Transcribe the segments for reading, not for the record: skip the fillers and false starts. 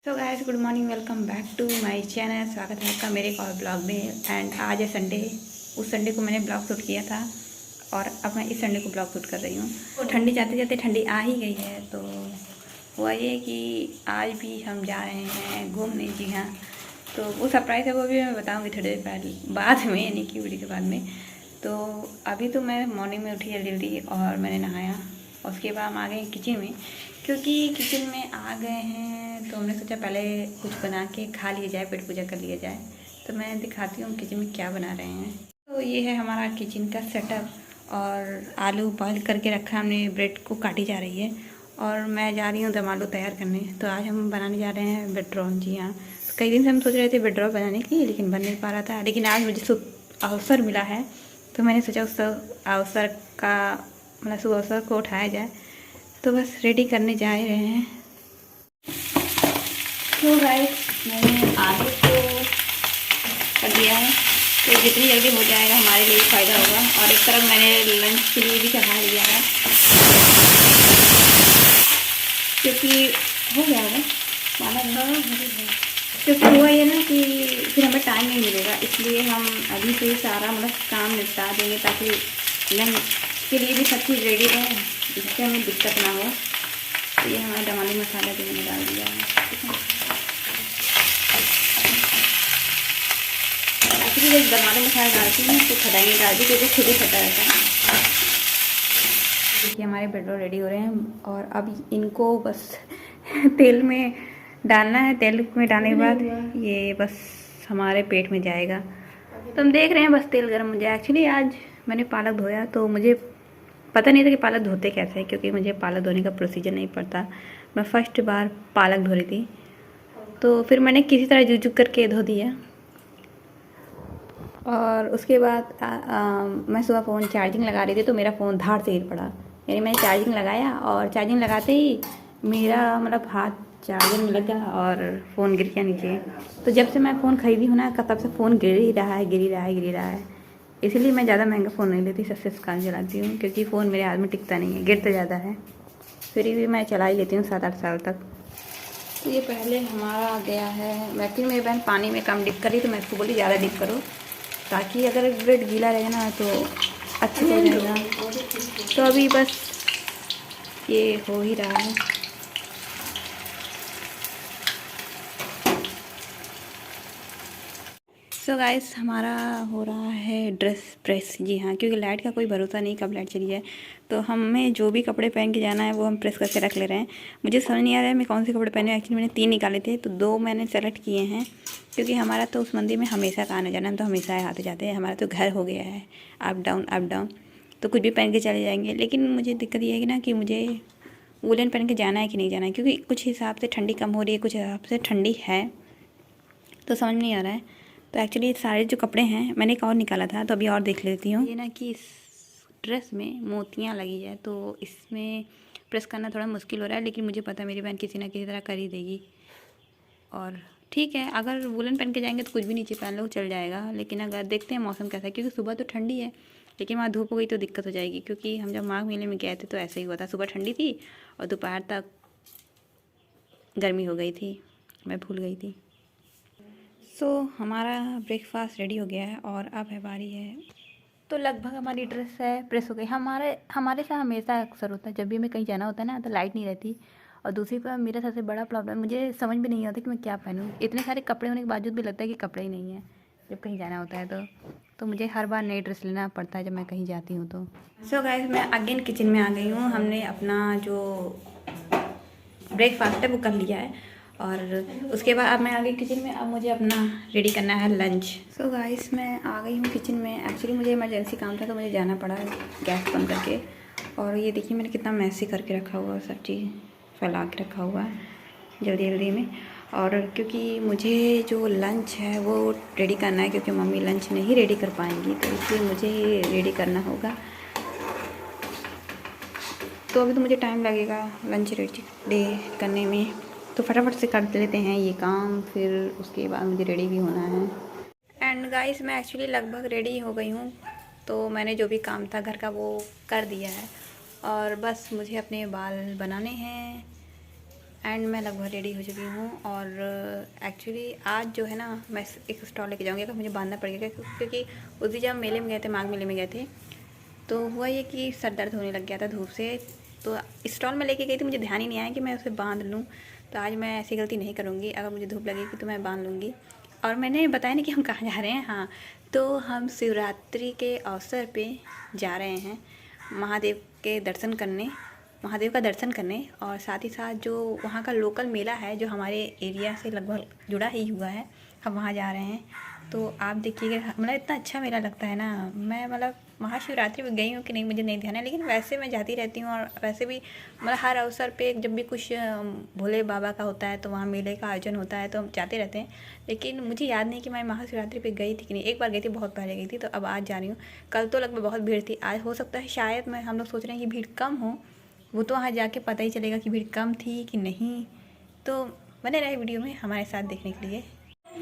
तो guys good morning, welcome back to my channel. स्वागत है आपका मेरे एक और ब्लॉग में। एंड आज है संडे। उस संडे को मैंने ब्लॉग शूट किया था और अब मैं इस संडे को ब्लॉग शूट कर रही हूँ। तो ठंडी जाते जाते ठंडी आ ही गई है। तो हुआ ये कि आज भी हम जा रहे हैं घूमने। जी हाँ, तो वो सरप्राइज़ है, वो भी मैं बताऊँगी थोड़ी देर पहले बाद में, यानी कि वीडियो के बाद में। तो अभी तो मैं मॉर्निंग में उठी जल्दी जल्दी और मैंने नहाया और उसके बाद हम आ गए किचन में, क्योंकि किचन में आ गए हैं तो हमने सोचा पहले कुछ बना के खा लिया जाए, पेट पूजा कर लिया जाए। तो मैं दिखाती हूँ किचन में क्या बना रहे हैं। तो ये है हमारा किचन का सेटअप और आलू बॉयल करके रखा हमने, ब्रेड को काटी जा रही है और मैं जा रही हूँ दम आलू तैयार करने। तो आज हम बनाने जा रहे हैं ब्रेड रोल। जी हाँ, तो कई दिन से हम सोच रहे थे ब्रेड रोल बनाने की, लेकिन बन नहीं पा रहा था। लेकिन आज मुझे अवसर मिला है तो मैंने सोचा उस अवसर का मतलब शुभ अवसर को उठाया जाए। तो बस रेडी करने जा रहे हैं। तो गाइस मैंने आलू को कर दिया है, तो जितनी जल्दी हो जाएगा हमारे लिए फ़ायदा होगा। और एक तरफ मैंने लंच के लिए भी चढ़ा दिया है, क्योंकि हो जाएगा माना। क्योंकि हुआ ये ना कि फिर हमें टाइम नहीं मिलेगा, इसलिए हम अभी से ही सारा मतलब काम निपटा देंगे ताकि लंच के लिए भी सब चीज़ रेडी रहे, जिससे हमें दिक्कत ना हो। तो ये हमारा दम आलू मसाला भी मैंने डाल दिया है। एक्चुअली जब दम आलू मसाला डालती हूँ तो खटाई नहीं डालती, क्योंकि खुद ही खटा रहता है। देखिए हमारे ब्रेड रोल रेडी हो रहे हैं और अब इनको बस तेल में डालना है। तेल में डालने के बाद ये बस हमारे पेट में जाएगा। तो हम देख रहे हैं बस तेल गर्म हो जाए। एक्चुअली आज मैंने पालक धोया तो मुझे पता नहीं था कि पालक धोते कैसे हैं, क्योंकि मुझे पालक धोने का प्रोसीजर नहीं पड़ता। मैं फर्स्ट बार पालक धो रही थी, तो फिर मैंने किसी तरह जुक करके धो दिया। और उसके बाद मैं सुबह फ़ोन चार्जिंग लगा रही थी तो मेरा फ़ोन धाड़ से गिर पड़ा। यानी मैंने चार्जिंग लगाया और चार्जिंग लगाते ही मेरा मतलब हाथ चार्जर में लगा और फ़ोन गिर गया नीचे। तो जब से मैं फ़ोन ख़रीदी हूँ ना, तब से फ़ोन गिर ही रहा है, गिर ही रहा है, गिर ही रहा है। इसलिए मैं ज़्यादा महंगा फ़ोन नहीं लेती, सबसे स्कान चलाती हूँ, क्योंकि फ़ोन मेरे हाथ में टिकता नहीं है, गिरता ज़्यादा है। फिर भी मैं चला ही लेती हूँ 7-8 साल तक। तो ये पहले हमारा गया है। एक्चुअली मेरी बहन पानी में कम डिप करी, तो मैं इसको बोली ज़्यादा डिप करो, ताकि अगर ब्रेड गीला रहेगा ना तो अच्छे से रहेगा। तो अभी बस ये हो ही रहा है। सो गाइस हमारा हो रहा है ड्रेस प्रेस। जी हाँ, क्योंकि लाइट का कोई भरोसा नहीं, कब लाइट चली जाए। तो हमें जो भी कपड़े पहन के जाना है वो हम प्रेस करके रख ले रहे हैं। मुझे समझ नहीं आ रहा है मैं कौन से कपड़े पहने। एक्चुअली मैंने 3 निकाले थे, तो 2 मैंने सेलेक्ट किए हैं, क्योंकि हमारा तो उस मंदिर में हमेशा का आना जाना, हम तो हमेशा आते जाते हैं। हमारा तो घर हो गया है, अप डाउन अप डाउन, तो कुछ भी पहन के चले जाएंगे। लेकिन मुझे दिक्कत ये है कि ना कि मुझे वुलन पहन के जाना है कि नहीं जाना है, क्योंकि कुछ हिसाब से ठंडी कम हो रही है, कुछ हिसाब से ठंडी है, तो समझ नहीं आ रहा है। तो एक्चुअली सारे जो कपड़े हैं मैंने एक और निकाला था, तो अभी और देख लेती हूँ। ये ना कि इस ड्रेस में मोतियाँ लगी है, तो इसमें प्रेस करना थोड़ा मुश्किल हो रहा है, लेकिन मुझे पता है मेरी बहन किसी ना किसी तरह कर ही देगी। और ठीक है, अगर वुलन पहन के जाएंगे तो कुछ भी नीचे पहन लो, चल जाएगा। लेकिन अगर देखते हैं मौसम कैसा है, क्योंकि सुबह तो ठंडी है, लेकिन वहाँ धूप हो गई तो दिक्कत हो जाएगी। क्योंकि हम जब माघ मेले में गए थे तो ऐसे ही हुआ था, सुबह ठंडी थी और दोपहर तक गर्मी हो गई थी, मैं भूल गई थी। सो हमारा ब्रेकफास्ट रेडी हो गया है और अब है बारी है। तो लगभग हमारी ड्रेस है प्रेस हो गई। हमारे साथ हमेशा अक्सर होता है, जब भी हमें कहीं जाना होता है ना तो लाइट नहीं रहती। और दूसरी पर मेरा सबसे बड़ा प्रॉब्लम, मुझे समझ में नहीं आता कि मैं क्या पहनूँ। इतने सारे कपड़े होने के बावजूद भी लगता है कि कपड़े ही नहीं है जब कहीं जाना होता है। तो मुझे हर बार नई ड्रेस लेना पड़ता है जब मैं कहीं जाती हूँ। तो सो गाइस मैं अगेन किचन में आ गई हूँ। हमने अपना जो ब्रेकफास्ट है वो कर लिया है और उसके बाद अब मैं आ गई किचन में। अब मुझे अपना रेडी करना है लंच। सो गाइस मैं आ गई हूँ किचन में। एक्चुअली मुझे इमरजेंसी काम था तो मुझे जाना पड़ा गैस बंद करके। और ये देखिए मैंने कितना मैसी करके रखा हुआ, सब चीज़ फैला के रखा हुआ है जल्दी जल्दी में। और क्योंकि मुझे जो लंच है वो रेडी करना है, क्योंकि मम्मी लंच नहीं रेडी कर पाएंगी, तो इसलिए मुझे ही रेडी करना होगा। तो अभी तो मुझे टाइम लगेगा लंच रेडी करने में, तो फटाफट से कर लेते हैं ये काम, फिर उसके बाद मुझे रेडी भी होना है। एंड गाइस मैं एक्चुअली लगभग रेडी हो गई हूँ, तो मैंने जो भी काम था घर का वो कर दिया है और बस मुझे अपने बाल बनाने हैं एंड मैं लगभग रेडी हो चुकी हूँ। और एक्चुअली आज जो है ना मैं एक स्टॉल लेके जाऊँगी, अगर मुझे बांधना पड़ेगा क्योंकि उस दिन जब मेले में गए थे, माघ मेले में गए थे, तो हुआ ये कि सर दर्द होने लग गया था धूप से। तो स्टॉल में लेके गई थी, मुझे ध्यान ही नहीं आया कि मैं उसे बांध लूँ। तो आज मैं ऐसी गलती नहीं करूँगी, अगर मुझे धूप लगेगी तो मैं बांध लूँगी। और मैंने बताया नहीं कि हम कहाँ जा रहे हैं। हाँ, तो हम शिवरात्रि के अवसर पे जा रहे हैं महादेव के दर्शन करने, महादेव का दर्शन करने। और साथ ही साथ जो वहाँ का लोकल मेला है जो हमारे एरिया से लगभग जुड़ा ही हुआ है, हम वहाँ जा रहे हैं। तो आप देखिएगा, मतलब इतना अच्छा मेला लगता है ना। मैं मतलब महाशिवरात्रि में गई हूँ कि नहीं मुझे नहीं ध्यान है, लेकिन वैसे मैं जाती रहती हूँ। और वैसे भी मतलब हर अवसर पे जब भी कुछ भोले बाबा का होता है तो वहाँ मेले का आयोजन होता है तो हम जाते रहते हैं। लेकिन मुझे याद नहीं कि मैं महाशिवरात्रि पे गई थी कि नहीं। एक बार गई थी, बहुत पहले गई थी, तो अब आज जा रही हूँ। कल तो लगभग बहुत भीड़ थी, आज हो सकता है शायद मैं हम लोग सोच रहे हैं कि भीड़ कम हो। वो तो वहाँ जाके पता ही चलेगा कि भीड़ कम थी कि नहीं। तो बने रहे वीडियो में हमारे साथ देखने के लिए।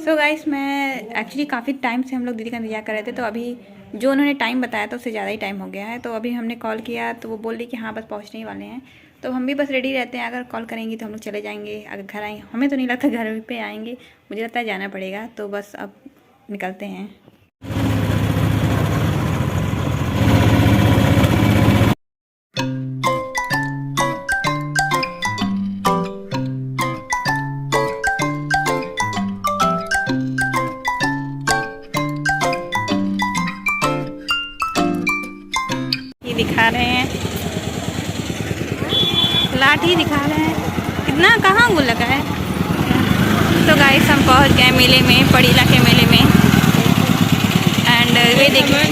सो गाइस, मैं एक्चुअली काफ़ी टाइम से हम लोग दीदी का इंतजार कर रहे थे। तो अभी जो उन्होंने टाइम बताया था उससे ज़्यादा ही टाइम हो गया है। तो अभी हमने कॉल किया तो वो बोल रही कि हाँ बस पहुँचने ही वाले हैं। तो हम भी बस रेडी रहते हैं, अगर कॉल करेंगी तो हम लोग चले जाएंगे। अगर घर आएंगे, हमें तो नहीं लगता घर पे आएंगे, मुझे लगता है जाना पड़ेगा। तो बस अब निकलते हैं। दिखा रहे हैं, लाठी दिखा रहे हैं, कितना कहाँ वो लगा है। तो गाइस हम पहुँच गए मेले में, पड़ीला के मेले में। एंड ये देखिए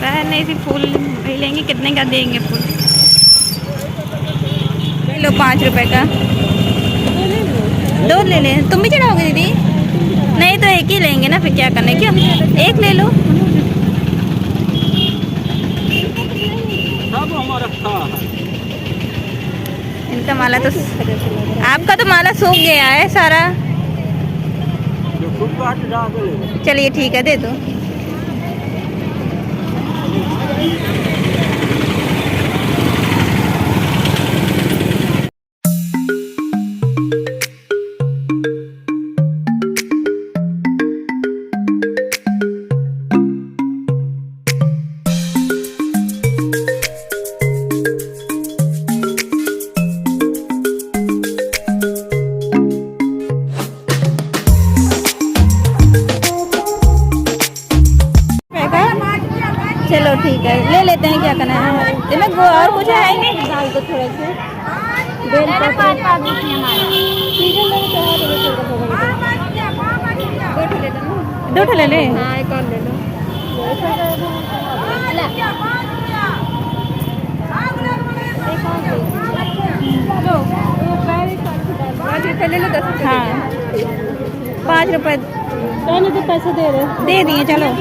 बहन नहीं, सिर्फ फूल भी लेंगे। कितने का देंगे फूल? लो 5 रुपए का, 2 ले लें। तुम भी चढ़ाओगे दीदी? नहीं तो एक ही लेंगे ना, फिर क्या करना है, क्यों एक ले लो। इनका माला तो, आपका तो माला सूख गया है सारा। चलिए ठीक है, दे दो। चलो ठीक है, ले लेते हैं, क्या करना है। इसमें वो और कुछ है डाल दो थोड़ा सा। दो ठो ले ले। हाँ, एक और ले लो। ले लो 10। हाँ 5 रुपए तो पैसे दे रहे, दे दिए। चलो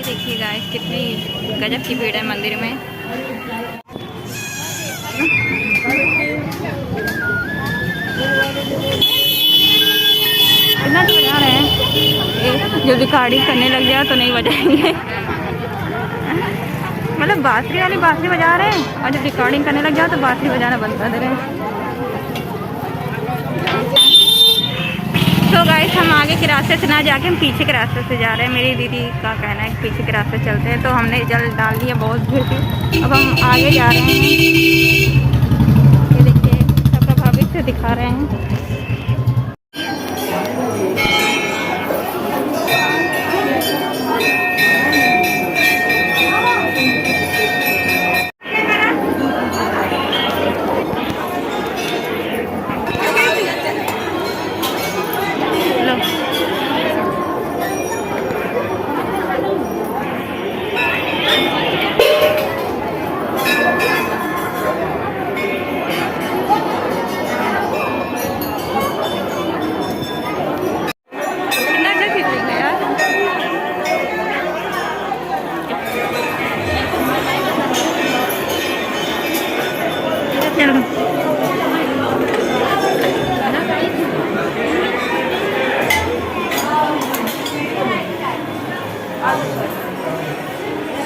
देखिए गाइस, कितनी गजब की भीड़ है मंदिर में। इतना तो बजा रहे हैं, जो रिकॉर्डिंग करने लग जाए तो नहीं बजाएंगे। मतलब बांसुरी वाली बांसुरी बजा रहे हैं, और जब रिकॉर्डिंग करने लग जाओ तो बांसुरी बजाना बंद कर दे रहे हैं। तो गाइस, हम आगे के रास्ते से ना जाके हम पीछे के रास्ते से जा रहे हैं। मेरी दीदी का कहना है कि पीछे के रास्ते चलते हैं, तो हमने जल डाल दिया, बहुत भीड़ थी। अब हम आगे जा रहे हैं। ये देखिए, सब प्रभावित से दिखा रहे हैं।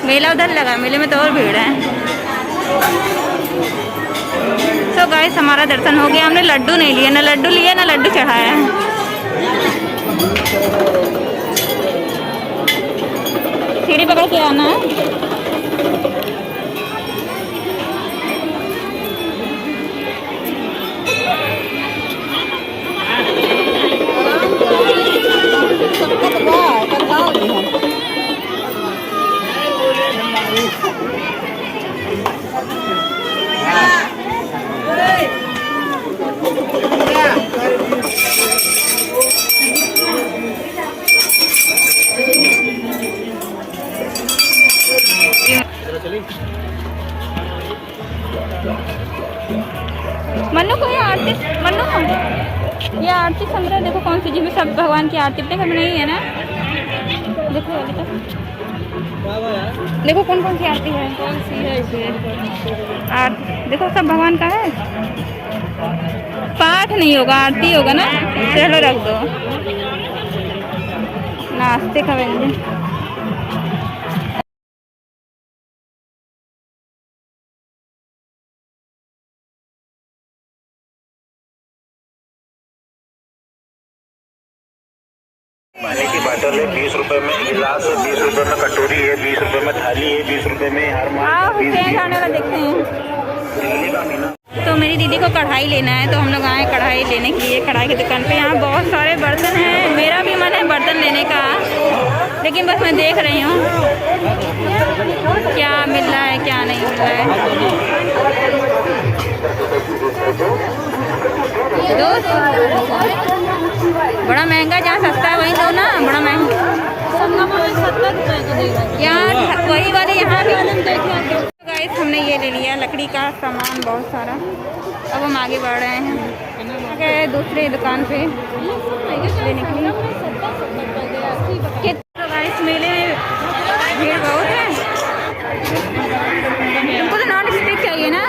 मेला उधर लगा, मेले में तो और भीड़ है। तो गाइस हमारा दर्शन हो गया। हमने लड्डू नहीं लिया, ना लड्डू लिया ना लड्डू चढ़ाया है। सीढ़ी पकड़ के आना है। मन्नू को ये आरती, मन्नू ये आरती संग्रह देखो कौन सी, जिसमें सब भगवान की आरती अपने घर में नहीं है ना। देखो देखो कौन कौन सी आरती है, कौन सी है इसमें आरती देखो सब भगवान का है। पाठ नहीं होगा, आरती होगा ना। चलो रख दो। नाश्ते का व्यंजन पानी की बोतल है 20 रुपए में, गिलास है 20 रुपए में, कटोरी है 20 रुपए में, थाली है 20 रुपए में, हर खाने वाला देखते हैं। तो मेरी दीदी को कढ़ाई लेना है, तो हम लोग आए कढ़ाई लेने के लिए कढ़ाई की दुकान पे। यहाँ बहुत सारे बर्तन हैं, मेरा भी मन है बर्तन लेने का, लेकिन बस मैं देख रही हूँ क्या मिल रहा है क्या नहीं मिल रहा है। बड़ा महंगा, जहाँ सस्ता है वहीं दो ना, बड़ा महंगा 70 रुपये का देगा यहाँ वही वाले यहाँ भी। गाइस हमने ये ले लिया लकड़ी का सामान बहुत सारा। अब हम आगे बढ़ रहे हैं दूसरे दुकान पे लेने के लिए। तो गाइस मेले में भीड़ बहुत है। तुमको तो नॉन स्टिक चाहिए ना।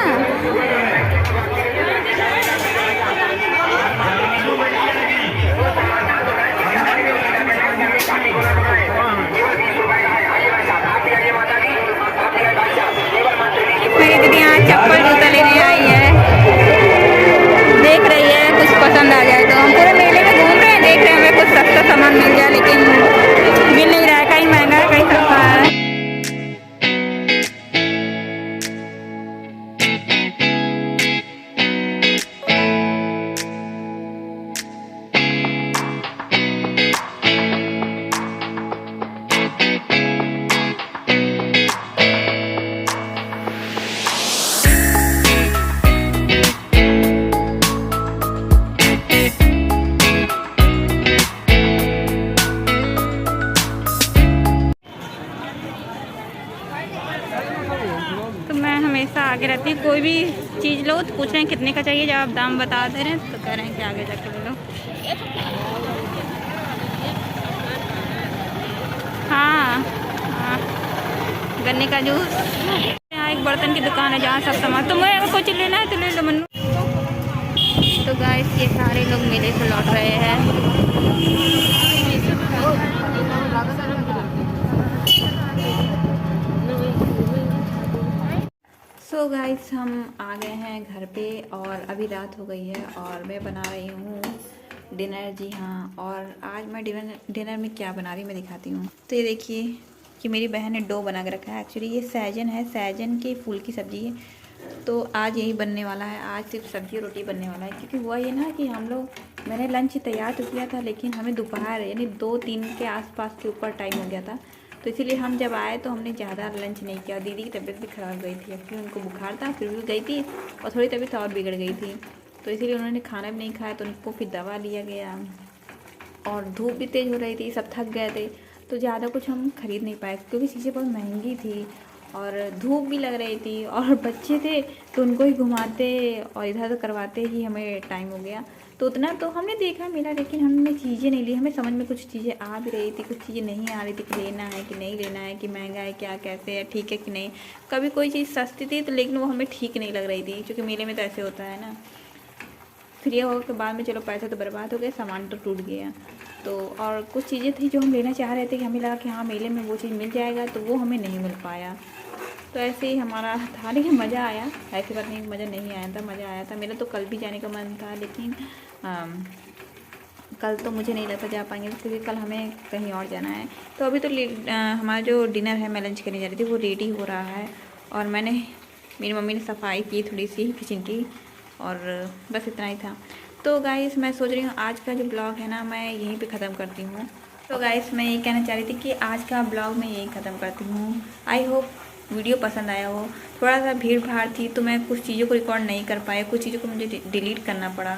मेरी दीदी यहाँ चप्पल जूता लेने आई है, देख रही है कुछ पसंद आ जाए तो। हम पूरे मेले में घूम रहे हैं, देख रहे हैं हमें कुछ सस्ता सामान मिल जाए, लेकिन मिल नहीं रहा है। कहीं महंगा है कहीं सस्ता है। तो मैं हमेशा आगे रहती हूँ, कोई भी चीज़ लो तो पूछ रहे हैं कितने का चाहिए। जब आप दाम बता दे रहे हैं तो कह रहे हैं कि आगे जाके ले लो। हाँ गन्ने का जूस। यहाँ एक बर्तन की दुकान है जहाँ सब सामान, तुम्हें कुछ लेना है तो ले लो मन्नू। तो गाइस ये सारे लोग मेले से लौट रहे हैं। सो गाइस हम आ गए हैं घर पे और अभी रात हो गई है और मैं बना रही हूँ डिनर। जी हाँ, और आज मैं डिनर में क्या बना रही हूँ मैं दिखाती हूँ। तो ये देखिए कि मेरी बहन ने डो बना के रखा है। एक्चुअली ये सहजन है, सहजन के फूल की सब्ज़ी है। तो आज यही बनने वाला है, आज सिर्फ सब्ज़ी और रोटी बनने वाला है। क्योंकि हुआ ये ना कि हम लोग मैंने लंच तैयार तो किया था, लेकिन हमें दोपहर यानी 2-3 के आसपास के ऊपर टाइम हो गया था। तो इसीलिए हम जब आए तो हमने ज़्यादा लंच नहीं किया। दीदी की तबीयत भी ख़राब हो गई थी, एक्चुअली उनको बुखार था, फिर भी गई थी और थोड़ी तबीयत और बिगड़ गई थी। तो इसीलिए उन्होंने खाना भी नहीं खाया, तो उनको फिर दवा लिया गया और धूप भी तेज़ हो रही थी, सब थक गए थे। तो ज़्यादा कुछ हम ख़रीद नहीं पाए क्योंकि चीज़ें बहुत महंगी थी और धूप भी लग रही थी और बच्चे थे तो उनको ही घुमाते और इधर उधर करवाते ही हमें टाइम हो गया। तो उतना तो हमने देखा मेला, लेकिन हमने चीज़ें नहीं ली। हमें समझ में कुछ चीज़ें आ भी रही थी, कुछ चीज़ें नहीं आ रही थी कि लेना है कि नहीं लेना है, कि महंगा है क्या कैसे है, ठीक है कि नहीं। कभी कोई चीज़ सस्ती थी तो लेकिन वो हमें ठीक नहीं लग रही थी, क्योंकि मेले में तो ऐसे होता है ना। फ्री होने के बाद में चलो पैसा तो बर्बाद हो गया, सामान तो टूट गया। तो और कुछ चीज़ें थी जो हम लेना चाह रहे थे कि हमें लगा कि हाँ मेले में वो चीज़ मिल जाएगा, तो वो हमें नहीं मिल पाया। तो ऐसे ही हमारा था, लेकिन मज़ा आया। ऐसी बात नहीं मज़ा नहीं आया था, मज़ा आया था। मेरा तो कल भी जाने का मन था, लेकिन कल तो मुझे नहीं लगता जा पाएंगे, क्योंकि कल हमें कहीं और जाना है। तो अभी तो हमारा जो डिनर है, मैं लंच करने जा रही थी, वो रेडी हो रहा है। और मेरी मम्मी ने सफाई की थोड़ी सी किचन की, और बस इतना ही था। तो गाइस मैं सोच रही हूँ आज का जो ब्लॉग है ना, मैं यहीं पे ख़त्म करती हूँ। तो गाइस मैं ये कहना चाह रही थी कि आज का ब्लॉग मैं यहीं ख़त्म करती हूँ। आई होप वीडियो पसंद आया हो। थोड़ा सा भीड़ भाड़ थी तो मैं कुछ चीज़ों को रिकॉर्ड नहीं कर पाया, कुछ चीज़ों को मुझे डिलीट करना पड़ा,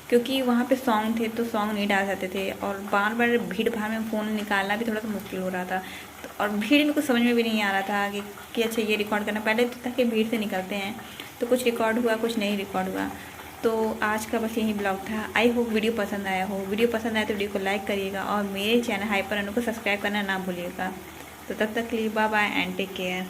क्योंकि वहाँ पे सॉन्ग थे तो सॉन्ग नहीं डाल सकते थे, और बार बार भीड़ भाड़ में फ़ोन निकालना भी थोड़ा सा मुश्किल हो रहा था। तो और भीड़ में कुछ समझ में भी नहीं आ रहा था कि अच्छा ये रिकॉर्ड करना। पहले तो था कि भीड़ से निकलते हैं तो कुछ रिकॉर्ड हुआ, कुछ नहीं रिकॉर्ड हुआ। तो आज का बस यही ब्लॉग था। आई होप वीडियो पसंद आया हो। वीडियो पसंद आया तो वीडियो को लाइक करिएगा, और मेरे चैनल हाइपर अनु को सब्सक्राइब करना ना भूलिएगा। तो तब तक के लिए bye bye and take care.